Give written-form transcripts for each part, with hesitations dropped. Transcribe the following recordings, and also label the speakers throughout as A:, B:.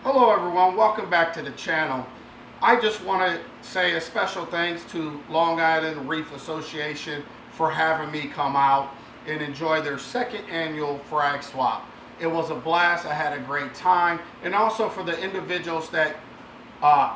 A: Hello everyone, welcome back to the channel. I just want to say a special thanks to Long Island Reef Association for having me come out and enjoy their second annual frag swap. It was a blast, I had a great time, and also for the individuals that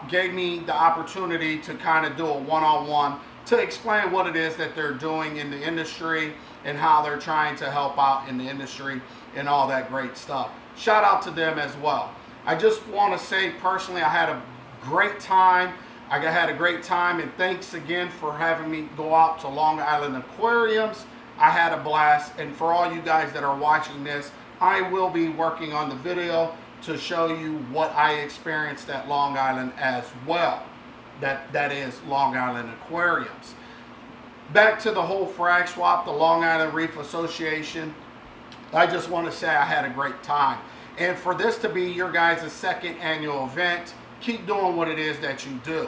A: gave me the opportunity to kind of do a one-on-one to explain what it is that they're doing in the industry and how they're trying to help out in the industry and all that great stuff. Shout out to them as well. I just want to say personally, I had a great time. I had a great time, and thanks again for having me go out to Long Island Aquariums. I had a blast, and for all you guys that are watching this, I will be working on the video to show you what I experienced at Long Island as well. That is Long Island Aquariums. Back to the whole frag swap, the Long Island Reef Association. I just want to say I had a great time. And for this to be your guys' second annual event, keep doing what it is that you do.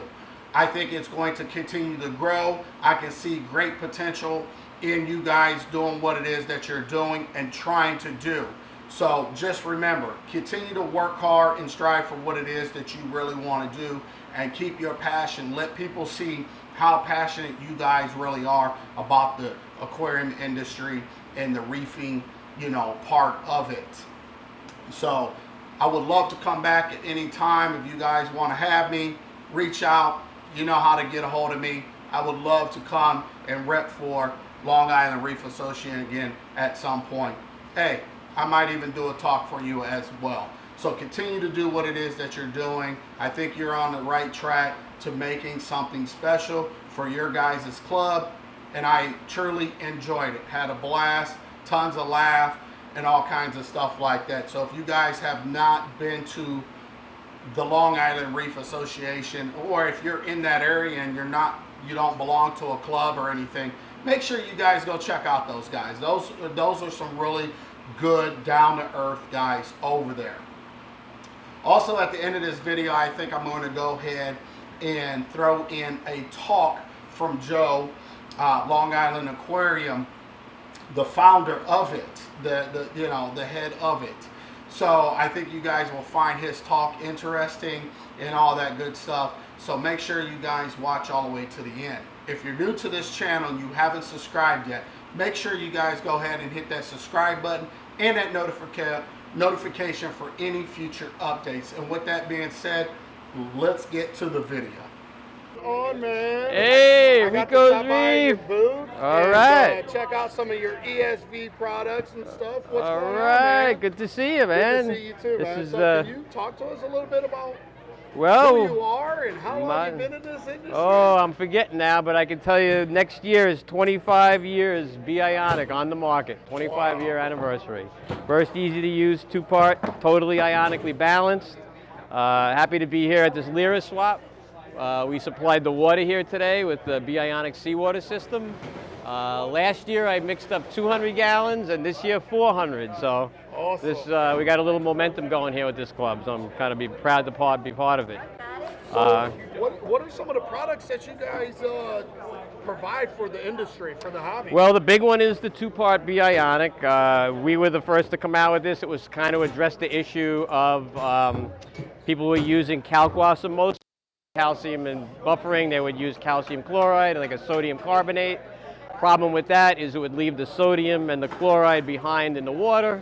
A: I think it's going to continue to grow. I can see great potential in you guys doing what it is that you're doing and trying to do. So just remember, continue to work hard and strive for what it is that you really want to do, and keep your passion. Let people see how passionate you guys really are about the aquarium industry and the reefing, part of it. So I would love to come back at any time. If you guys want to have me, reach out. You know how to get a hold of me. I would love to come and rep for Long Island Reef Association again at some point. Hey, I might even do a talk for you as well. So continue to do what it is that you're doing. I think you're on the right track to making something special for your guys' club. And I truly enjoyed it. Had a blast, tons of laugh, and all kinds of stuff like that. So if you guys have not been to the Long Island Reef Association, or if you're in that area and you don't belong to a club or anything, make sure you guys go check out those guys. Those are some really good, down-to-earth guys over there. Also, at the end of this video, I think I'm going to go ahead and throw in a talk from Joe, Long Island Aquarium, the founder of it, the head of it. So I think you guys will find his talk interesting and all that good stuff. So make sure you guys watch all the way to the end. If you're new to this channel and you haven't subscribed yet, make sure you guys go ahead and hit that subscribe button and that notification for any future updates. And with that being said, let's get to the video. On, man.
B: Hey, Rico's Reef. All right.
A: Check out some of your ESV products and stuff. What's
B: All
A: going
B: right.
A: on, man?
B: Good to see you, man.
A: Good to see you too, man.
B: Is,
A: so can you talk to us a little bit about who you are and how long you've been in this industry?
B: Oh, I'm forgetting now, but I can tell you next year is 25 years Ionic on the market. 25-year anniversary. First easy to use, two-part, totally ionically balanced. Happy to be here at this LIRA swap. We supplied the water here today with the Ionic seawater system. Last year I mixed up 200 gallons, and this year 400. So awesome. We got a little momentum going here with this club, so I'm kind of proud to be part of it.
A: So what are some of the products that you guys provide for the industry, for the hobby?
B: Well, the big one is the two-part Ionic. We were the first to come out with this. It was kind of address the issue of people who were using calcwash most. Calcium and buffering, they would use calcium chloride and like a sodium carbonate. Problem with that is it would leave the sodium and the chloride behind in the water.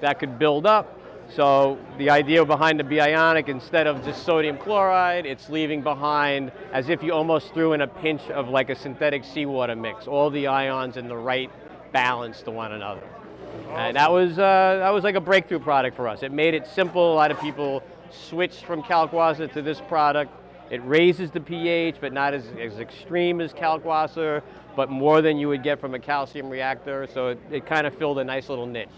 B: That could build up. So the idea behind the Ionic, instead of just sodium chloride, it's leaving behind as if you almost threw in a pinch of like a synthetic seawater mix, all the ions in the right balance to one another. Awesome. And that was like a breakthrough product for us. It made it simple. A lot of people switched from kalkwasser to this product. It raises the pH, but not as extreme as kalkwasser, but more than you would get from a calcium reactor, so it kind of filled a nice little niche.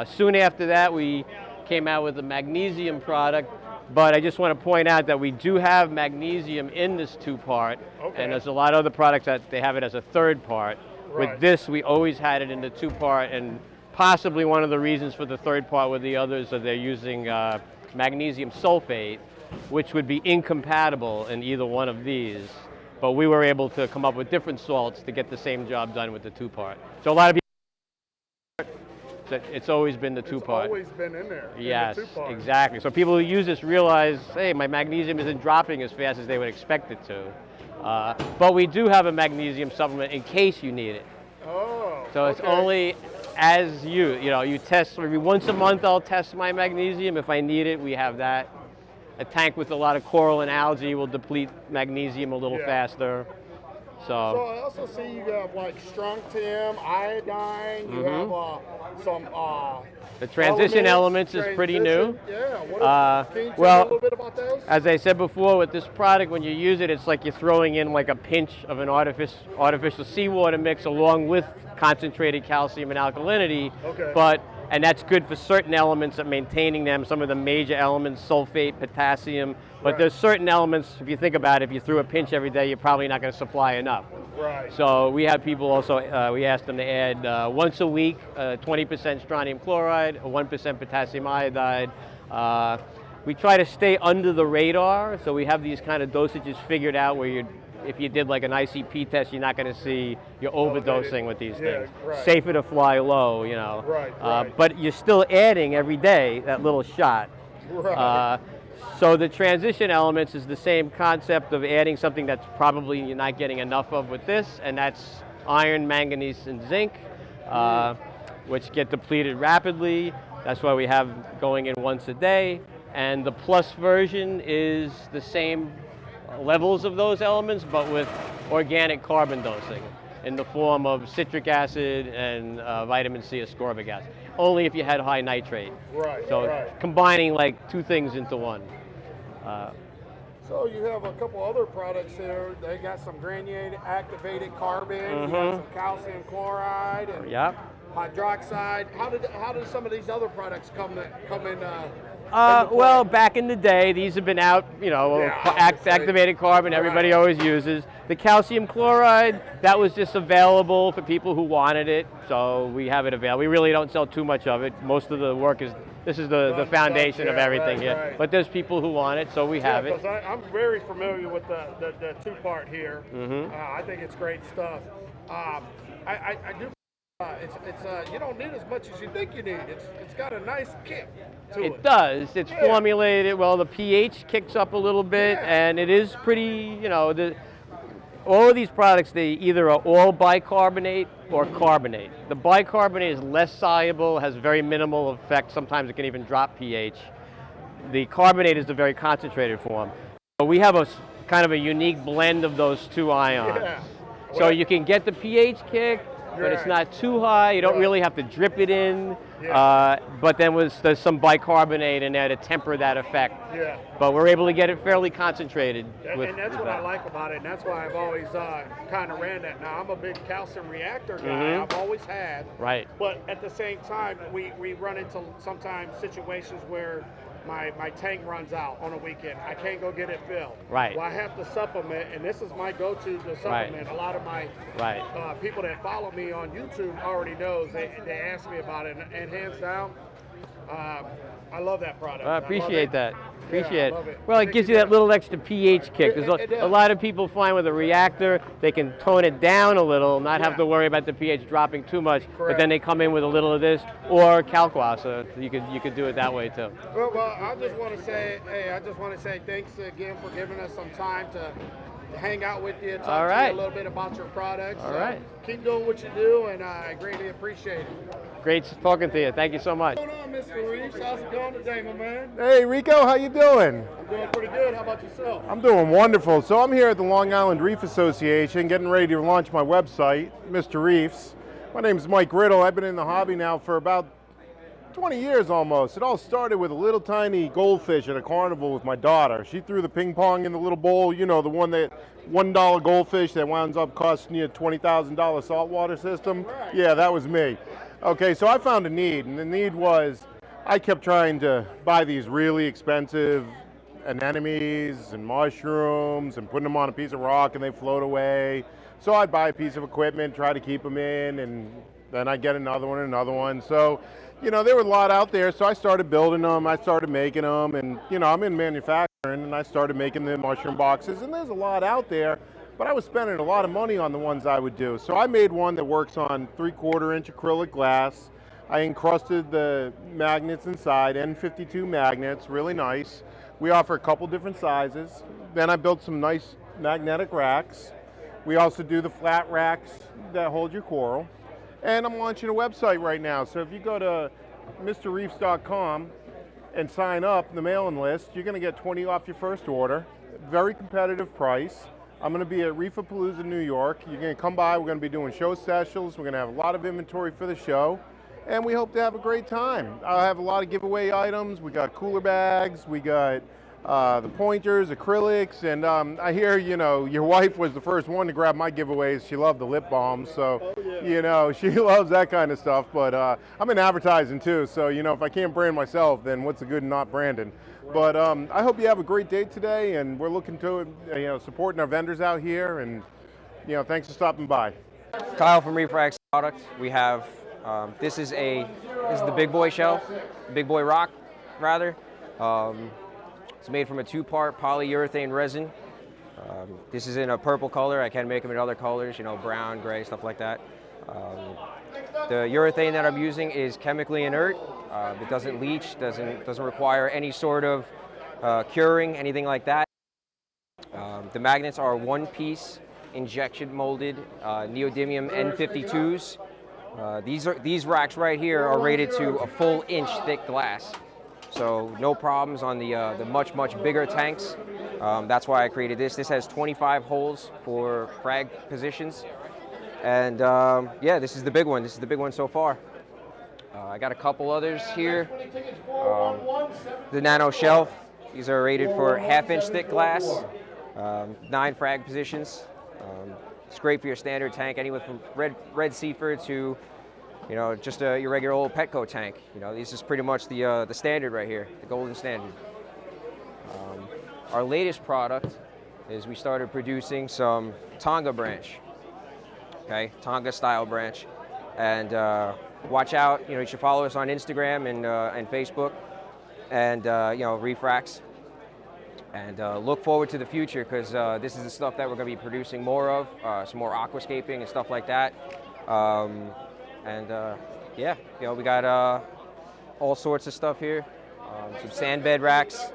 B: Soon after that, we came out with a magnesium product, but I just want to point out that we do have magnesium in this two-part, and there's a lot of other products that they have it as a third part. Right. With this, we always had it in the two-part, and possibly one of the reasons for the third part with the others is they're using magnesium sulfate, which would be incompatible in either one of these. But we were able to come up with different salts to get the same job done with the two-part. So a lot of people It's always been the two-part.
C: It's always been in there.
B: Yes,
C: in the two-part.
B: exactly. So people who use this realize, hey, my magnesium isn't dropping as fast as they would expect it to. But we do have a magnesium supplement in case you need it.
C: Oh.
B: So it's
C: okay.
B: only as you test, every once a month I'll test my magnesium. If I need it, we have that. A tank with a lot of coral and algae will deplete magnesium a little faster.
C: So I also see you have like strontium, iodine, you have some
B: the transition elements is pretty new.
C: Yeah, can you tell me a little bit about those?
B: As I said before, with this product, when you use it, it's like you're throwing in like a pinch of an artificial seawater mix along with concentrated calcium and alkalinity.
C: Okay.
B: And that's good for certain elements of maintaining them, some of the major elements, sulfate, potassium. But there's certain elements, if you think about it, if you threw a pinch every day, you're probably not going to supply enough.
C: Right.
B: So we have people also, we ask them to add once a week 20% strontium chloride, 1% potassium iodide. We try to stay under the radar, so we have these kind of dosages figured out where if you did like an ICP test, you're not going to see you're overdosing with these things.
C: Right.
B: Safer to fly low, you know.
C: Right.
B: But you're still adding every day that little shot.
C: Right.
B: So the transition elements is the same concept of adding something that's probably you're not getting enough of with this, and that's iron, manganese, and zinc, which get depleted rapidly. That's why we have going in once a day. And the plus version is the same levels of those elements, but with organic carbon dosing in the form of citric acid and vitamin C ascorbic acid. Only if you had high nitrate.
C: Right.
B: So combining like two things into one.
C: So you have a couple other products here. They got some granulated activated carbon, you got some calcium chloride, and hydroxide. How did some of these other products come in?
B: Well, back in the day, these have been out, activated carbon, everybody always uses. The calcium chloride, that was just available for people who wanted it, so we have it available. We really don't sell too much of it. Most of the work this is the foundation of everything here. Right. But there's people who want it, so we have it.
C: I'm very familiar with the two-part here. I think it's great stuff. I do. You don't need as much as you think you need. It's got a nice kick to it.
B: It does. It's formulated. Well, the pH kicks up a little bit, and it is pretty. All of these products, they either are all bicarbonate or carbonate. The bicarbonate is less soluble, has very minimal effect. Sometimes it can even drop pH. The carbonate is the very concentrated form. So we have a kind of a unique blend of those two ions. So you can get the pH kick, but it's not too high. You don't really have to drip it in. But then there's some bicarbonate in there to temper that effect. But we're able to get it fairly concentrated.
C: And that's what I like about it, and that's why I've always kind of ran that. Now, I'm a big calcium reactor guy. I've always had.
B: Right.
C: But at the same time, we run into sometimes situations where my tank runs out on a weekend. I can't go get it filled.
B: Right.
C: Well, I have to supplement, and this is my go-to to supplement. A lot of my people that follow me on YouTube already knows. They ask me about it, and hands down, I love that product.
B: I appreciate that. Appreciate
C: it.
B: it. Well, it gives you that little extra pH kick. There's a lot of people find with a reactor, they can tone it down a little, not have to worry about the pH dropping too much, but then they come in with a little of this, or Calquasa. You could do it that way too.
C: Well, I just want to say, thanks again for giving us some time to hang out with you, talk to you a little bit about your products.
B: All right.
C: Keep doing what you do, and I greatly appreciate it.
B: Great talking to you. Thank you so much.
C: What's going on, Mr. Reefs? How's it going today, my man?
D: Hey, Rico, how you doing?
C: I'm doing pretty good. How about yourself?
D: I'm doing wonderful. So I'm here at the Long Island Reef Association, getting ready to launch my website, Mr. Reefs. My name's Mike Riddle. I've been in the hobby now for about 20 years almost. It all started with a little tiny goldfish at a carnival with my daughter. She threw the ping pong in the little bowl, the one that $1 goldfish that winds up costing you a $20,000 saltwater system.
C: Right.
D: Yeah, that was me. Okay, so I found a need, and the need was I kept trying to buy these really expensive anemones and mushrooms and putting them on a piece of rock and they float away. So I'd buy a piece of equipment, try to keep them in, and then I'd get another one. So, there were a lot out there, so I started building them, I started making them, and, I'm in manufacturing, and I started making the mushroom boxes, and there's a lot out there, but I was spending a lot of money on the ones I would do. So I made one that works on 3/4 inch acrylic glass. I encrusted the magnets inside, N52 magnets, really nice. We offer a couple different sizes. Then I built some nice magnetic racks. We also do the flat racks that hold your coral. And I'm launching a website right now, so if you go to mrreefs.com and sign up the mailing list, you're gonna get 20 off your first order. Very competitive price. I'm gonna be at Reefapalooza, New York. You're gonna come by, we're gonna be doing show specials, we're gonna have a lot of inventory for the show, and we hope to have a great time. I'll have a lot of giveaway items. We got cooler bags, we got the pointers, acrylics, and I hear, you know, your wife was the first one to grab my giveaways. She loved the lip balm, so, you know, she loves that kind of stuff, but I'm in advertising too, so, you know, if I can't brand myself, then what's the good in not branding? But I hope you have a great day today, and we're looking to, you know, supporting our vendors out here, and, you know, thanks for stopping by.
E: Kyle from Reefs Products. We have, this is the big boy shell, big boy rock, rather. It's made from a 2-part polyurethane resin. This is in a purple color. I can make them in other colors, you know, brown, gray, stuff like that. The urethane that I'm using is chemically inert. It doesn't leach, doesn't require any sort of curing, anything like that. The magnets are 1-piece injection molded neodymium N52s. These racks right here are rated to a full inch thick glass. So no problems on the much bigger tanks. That's why I created this. This has 25 holes for frag positions. And yeah, this is the big one. This is the big one so far. I got a couple others here. The nano shelf. These are rated for 1/2 inch thick glass, 9 frag positions. It's great for your standard tank, anywhere from red Seaford to, you know, just your regular old Petco tank. You know, this is pretty much the standard right here, the golden standard. Our latest product is we started producing some Tonga branch. Okay, Tonga style branch, and watch out. You know, you should follow us on Instagram and Facebook, and you know, Reef Racks, and look forward to the future, because this is the stuff that we're going to be producing more of, some more aquascaping and stuff like that, yeah, you know, we got all sorts of stuff here, some sand bed racks,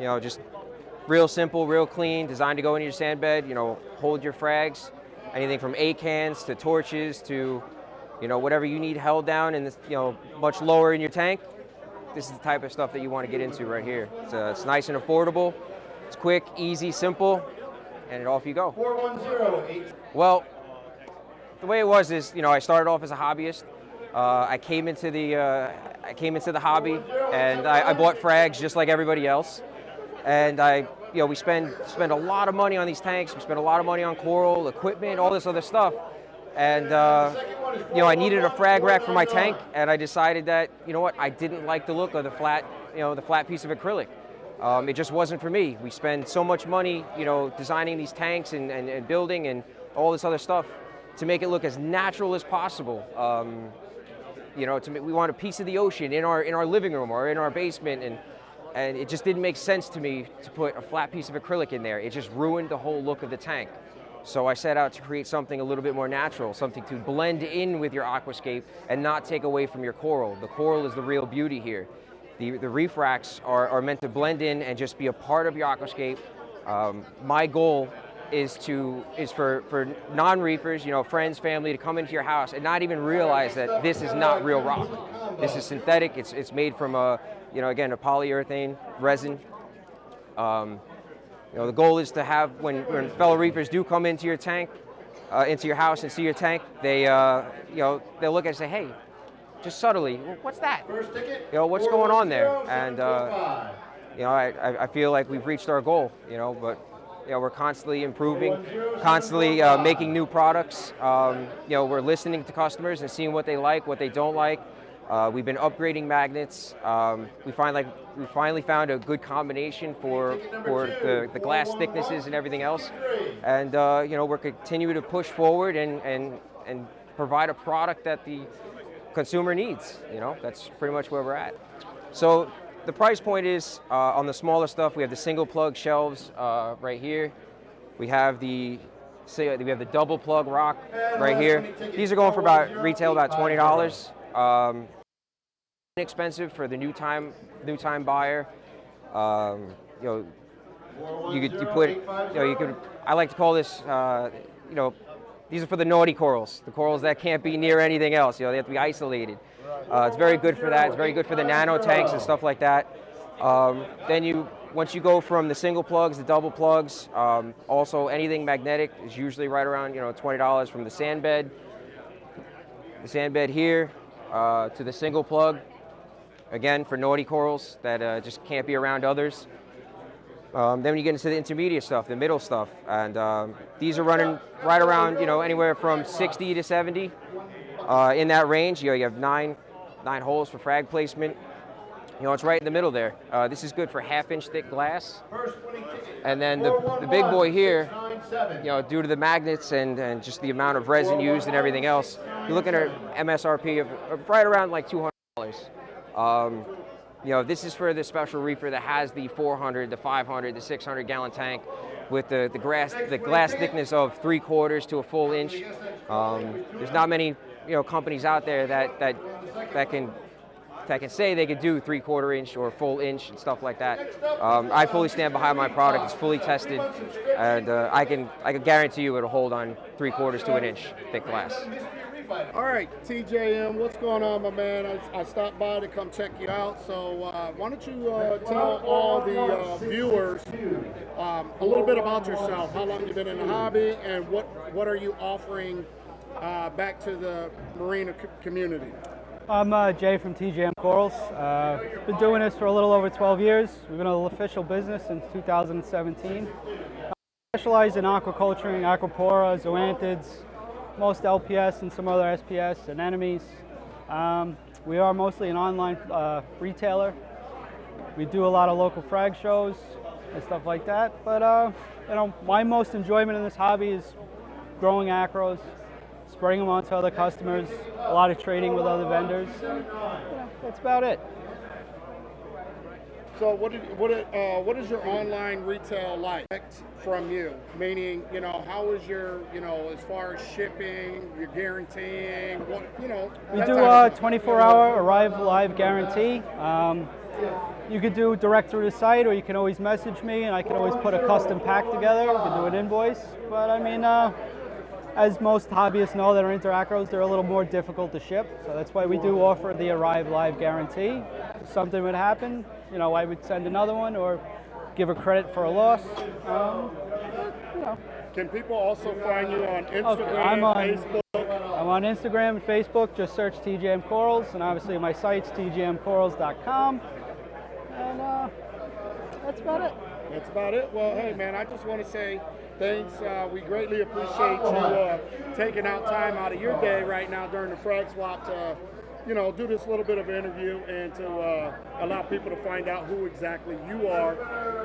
E: you know, just real simple, real clean, designed to go into your sand bed, you know, hold your frags. Anything from A-cans to torches to, you know, whatever you need held down and, you know, much lower in your tank. This is the type of stuff that you want to get into right here. It's nice and affordable. It's quick, easy, simple, and off you go.
C: 4108.
E: Well, the way it was is, you know, I started off as a hobbyist. I came into the hobby, and I bought frags just like everybody else, and you know, we spend a lot of money on these tanks. We spend a lot of money on coral, equipment, all this other stuff. And, you know, I needed a frag rack for my tank, and I decided that, you know what, I didn't like the look of the flat, you know, the flat piece of acrylic. It just wasn't for me. We spend so much money, you know, designing these tanks and building and all this other stuff to make it look as natural as possible. You know, we want a piece of the ocean in our living room or in our basement, and it just didn't make sense to me to put a flat piece of acrylic in there. It just ruined the whole look of the tank. So I set out to create something a little bit more natural, something to blend in with your aquascape and not take away from your coral. The coral is the real beauty here. The reef racks are meant to blend in and just be a part of your aquascape. My goal is for non-reefers, you know, friends, family, to come into your house and not even realize that this is not real rock. This is synthetic. It's made from you know, again, a polyurethane resin. You know, the goal is to have, when fellow reefers do come into your tank, into your house and see your tank, they, you know, they'll look at it and say, hey, just subtly, what's that? You know, what's going on there? And, you know, I feel like we've reached our goal, you know, but, you know, we're constantly improving, constantly making new products. You know, we're listening to customers and seeing what they like, what they don't like. We've been upgrading magnets. We finally found a good combination for the glass thicknesses and everything else. And you know, we're continuing to push forward and provide a product that the consumer needs. You know, that's pretty much where we're at. So the price point is on the smaller stuff. We have the single plug shelves right here. We have the double plug rock right here. These are going for retail about $20. Inexpensive for the new time buyer. You know, I like to call this, you know, these are for the naughty corals, the corals that can't be near anything else. You know, they have to be isolated. It's very good for that. It's very good for the nano tanks and stuff like that. Then once you go from the single plugs, the double plugs, also anything magnetic is usually right around, you know, $20 from the sand bed here to the single plug. Again, for naughty corals that just can't be around others. Then when you get into the intermediate stuff, the middle stuff, and these are running right around, you know, anywhere from 60 to 70 in that range. You know, you have nine holes for frag placement. You know, it's right in the middle there. This is good for 1/2-inch thick glass. And then the big boy here, you know, due to the magnets and just the amount of resin used and everything else, you're looking at MSRP of right around like $200. You know, this is for the special reefer that has the 400, the 500, the 600 gallon tank with the glass thickness of 3/4 to a full inch. There's not many, you know, companies out there that can say they could do 3/4 inch or full inch and stuff like that. I fully stand behind my product. It's fully tested, and I can guarantee you it'll hold on 3/4 to an inch thick glass.
C: All right, TJM, what's going on, my man? I stopped by to come check you out. So why don't you tell all the viewers a little bit about yourself, how long you've been in the hobby, and what are you offering back to the marina community?
F: I'm Jay from TJM Corals. Been doing this for a little over 12 years. We've been an official business since 2017. Specialize in aquaculturing, aquapora, zoanthids, most LPS and some other SPS and anemones. We are mostly an online retailer. We do a lot of local frag shows and stuff like that. But you know, my most enjoyment in this hobby is growing acros, spraying them onto other customers, a lot of trading with other vendors. Yeah, that's about it.
C: So what is your online retail like from you? Meaning, you know, how is your, you know, as far as shipping, you're guaranteeing, what, you know?
F: We do a 24-hour arrive live guarantee. You could do direct through the site, or you can always message me, and I can always put a custom pack together. You can do an invoice. But I mean, as most hobbyists know that are into acros, they're a little more difficult to ship. So that's why we do offer the arrive live guarantee. If something would happen, you know, I would send another one or give a credit for a loss. You know.
C: Can people also find you on Instagram, Facebook?
F: I'm on Instagram and Facebook. Just search TJM Corals, and obviously my site's tjmcorals.com. And that's about it.
C: That's about it. Well, hey, man, I just want to say thanks. We greatly appreciate you taking out time out of your day right now during the frag swap to, you know, do this little bit of interview and to allow people to find out who exactly you are,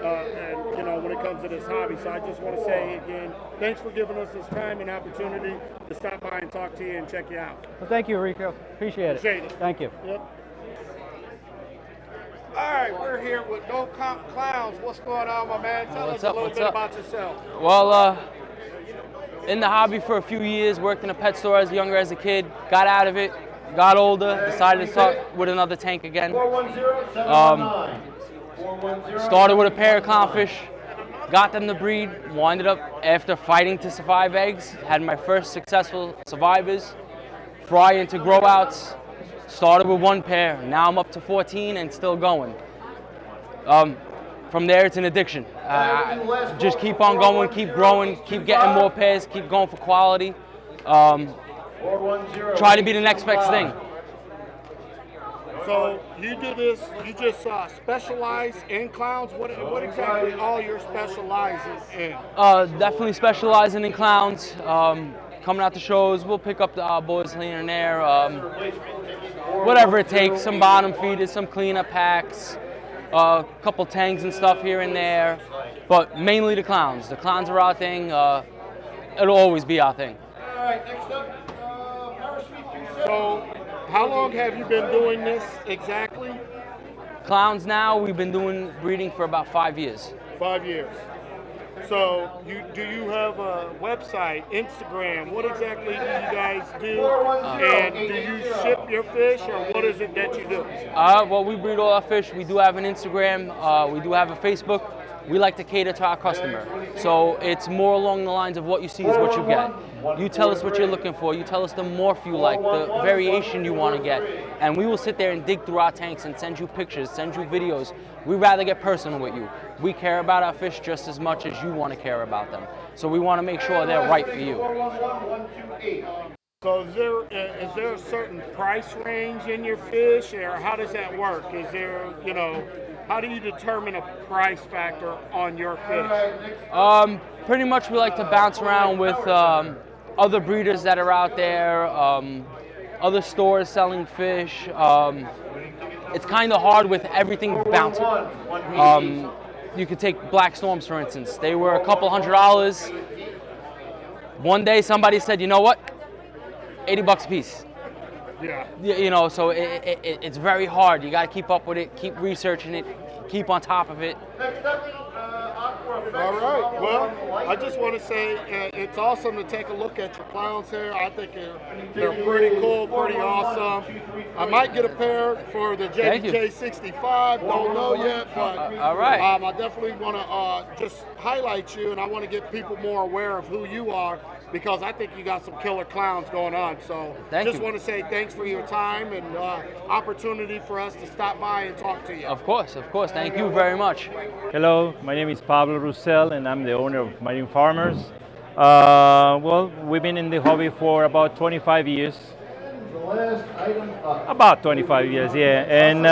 C: and, you know, when it comes to this hobby. So I just want to say again, thanks for giving us this time and opportunity to stop by and talk to you and check you out.
F: Well, thank you, Rico. Appreciate it. Thank you.
C: Yep. All right, we're here with No Comp Clowns. What's going on, my man? Tell us a little bit about yourself.
G: Well, in the hobby for a few years, worked in a pet store younger as a kid, got out of it, got older, decided to start with another tank again. Started with a pair of clownfish, got them to breed, winded up after fighting to survive eggs, had my first successful survivors, fry into grow outs. Started with one pair, now I'm up to 14 and still going. From there, it's an addiction. Just keep on going, keep growing, keep getting more pairs, keep going for quality. Try to be the next best thing.
C: So you do this, you just specialize in clowns? What exactly all your specializes in?
G: Definitely specializing in clowns. Coming out to shows, we'll pick up the boys here and there. Whatever it takes, some bottom feeders, some cleanup packs, a couple tanks and stuff here and there, but mainly the clowns. The clowns are our thing. It'll always be our thing.
C: All right, next up, so how long have you been doing this exactly?
G: Clowns now, we've been doing breeding for about 5 years.
C: 5 years. So do you have a website, Instagram? What exactly do you guys do? And do you ship your fish, or what is it that you do?
G: Well, we breed all our fish. We do have an Instagram. We do have a Facebook. We like to cater to our customer. So it's more along the lines of what you see is what you get. You tell us what you're looking for. You tell us the morph you like, the variation you want to get. And we will sit there and dig through our tanks and send you pictures, send you videos. We'd rather get personal with you. We care about our fish just as much as you want to care about them. So we want to make sure they're right for you.
C: So is there a certain price range in your fish, or how does that work? Is there, how do you determine a price factor on your fish?
G: Pretty much we like to bounce around with other breeders that are out there, other stores selling fish. It's kind of hard with everything bouncing. You could take black storms, for instance. They were a couple $100. One day somebody said, you know what? $80 a piece.
C: Yeah.
G: So it's very hard. You got to keep up with it, keep researching it, keep on top of it.
C: All right. Well, I just want to say it's awesome to take a look at your clowns here. I think they're pretty cool, pretty awesome. I might get a pair for the JBJ 65. Don't know yet, but
G: all right.
C: I definitely want to just highlight you, and I want to get people more aware of who you are, because I think you got some killer clowns going on. So just want to say thanks for your time and opportunity for us to stop by and talk to you.
G: Of course. Thank you very much.
H: Hello, my name is Pablo Roussel, and I'm the owner of Marine Farmers. Well, we've been in the hobby for about 25 years. About 25 years, yeah. And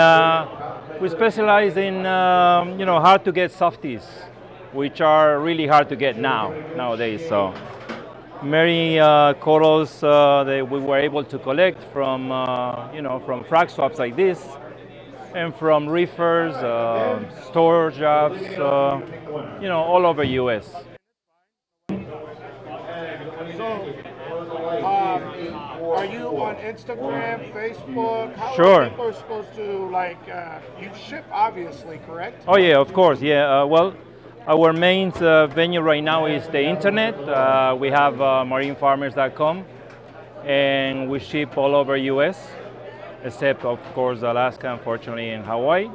H: we specialize in, hard to get softies, which are really hard to get nowadays. So many corals that we were able to collect from, from frag swaps like this, and from reefers, store jobs, all over U.S.
C: Are you on Instagram, Facebook? How
H: Sure.
C: are people supposed to, you ship, obviously, correct?
H: Oh yeah, of course, yeah. Well, our main venue right now is the internet. We have marinefarmers.com, and we ship all over U.S., except of course Alaska, unfortunately, and Hawaii.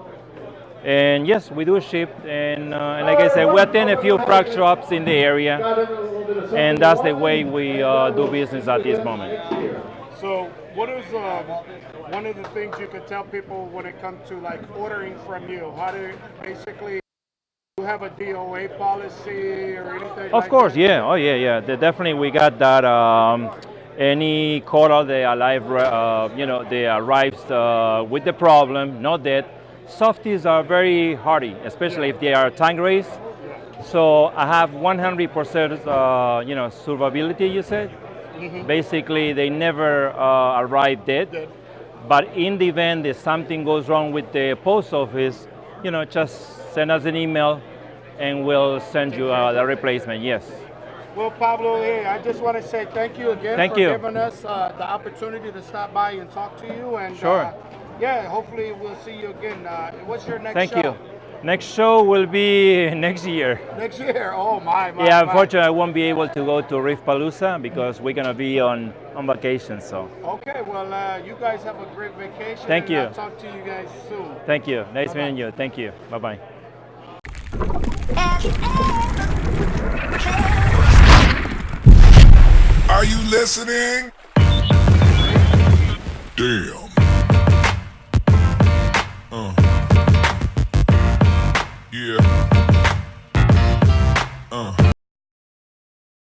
H: And yes, we do ship, and like I said, we attend a few frag swaps in the area, and that's the way we do business at this moment.
C: So what is one of the things you could tell people when it comes to ordering from you? How do basically you have a DOA policy or anything?
H: Of course,
C: that?
H: yeah. Oh yeah. Definitely, we got that. Any coral they arrives with the problem, not dead. Softies are very hardy, especially if they are tank raised. So I have 100% survivability, you said. Mm-hmm. Basically, they never arrive dead. But in the event that something goes wrong with the post office, just send us an email and we'll send you the replacement, yes.
C: Well, Pablo, hey, I just want to say thank you again for giving us the opportunity to stop by and talk to you. And
H: sure.
C: Hopefully we'll see you again. What's your next show?
H: Thank you. Next show will be next year.
C: Next year? Oh, my.
H: Yeah, unfortunately, I won't be able to go to Reef Palooza because we're going to be on vacation, so.
C: Okay, well, you guys have a great vacation.
H: Thank you.
C: I'll talk to you guys soon.
H: Thank you. Nice meeting you. Thank you. Bye-bye.
I: Are you listening? Damn. Yeah.